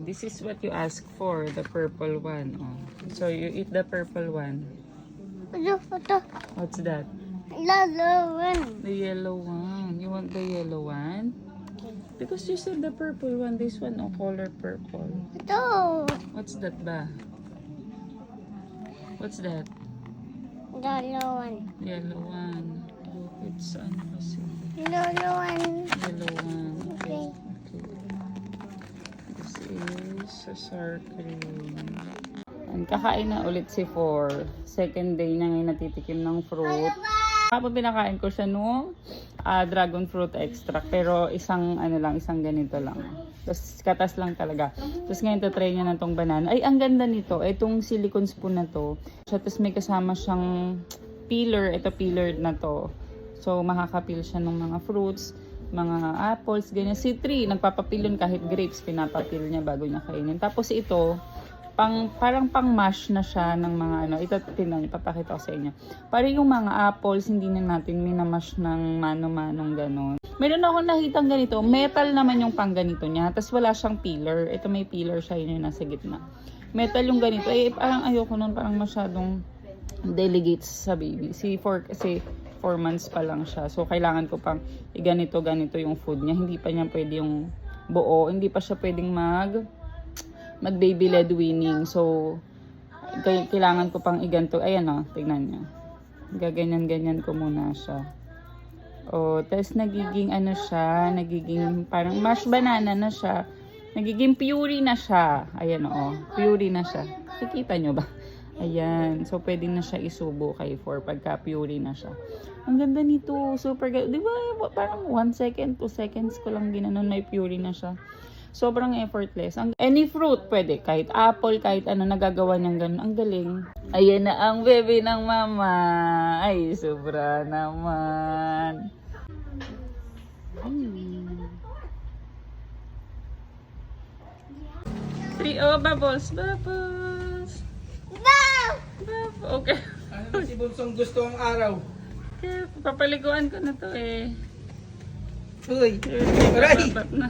this is what you ask for, the purple one. Oh. So you eat the purple one. What's that? Yellow one. The yellow one. You want the yellow one? Because you said the purple one. This one, oh, color purple. Ito. What's that ba? What's that? Yellow one. Yellow one. It's ano kasi? Yellow one. Yellow one. Okay. Okay. This is a sour cream. And kakain na ulit si For. Second day na ngayon natitikim ng fruit. Kapag pinakain ko siya nung dragon fruit extract. Pero isang ano lang, isang ganito lang. Tapos katas lang talaga. Tapos ngayon tatry niya na tong banana. Ay, ang ganda nito. Itong silicone spoon na to. Tapos may kasama siyang peeler. Ito peeler na to. So makakapil siya ng mga fruits, mga apples, ganyan. Si Tree, nagpapapil yun kahit grapes. Pinapapil niya bago niya kainin. Tapos ito, parang pang mash na siya ng mga ano. Ito, tingnan, ipapakita ko sa inyo. Parang yung mga apples, hindi na natin minamash ng mano-manong gano'n. Meron ako nakitang ganito. Metal naman yung pang ganito niya. Tapos wala siyang peeler. Ito may peeler siya, yun yung nasa gitna. Metal yung ganito. Eh, parang ayoko nun. Parang masyadong delegates sa baby. Kasi 4 months pa lang siya. So, kailangan ko pang ganito yung food niya. Hindi pa niya pwede yung buo. Hindi pa siya pwedeng mag-baby led weaning. So, kailangan ko pang iganto. Ayan o, tignan niyo. Gaganyan-ganyan ko muna siya. O, tapos nagiging ano siya, nagiging parang mashed banana na siya. Nagiging puree na siya. Ayan o, puree na siya. Kikita nyo ba? Ayan. So, pwede na siya isubo kay For pagka puree na siya. Ang ganda nito. Super ganda. Di ba? Parang 1 second, 2 seconds ko lang ginanon. May puree na siya. Sobrang effortless. Any fruit pwede. Kahit apple, kahit ano, nagagawa niyang ganun. Ang galing. Ayan na ang bebe ng mama. Ay, sobra naman. Bubbles. Bubbles. Okay. Ano ba si Bunsong gusto ang araw? Papaliguan ko na to eh. Uy! Aray! Babat na.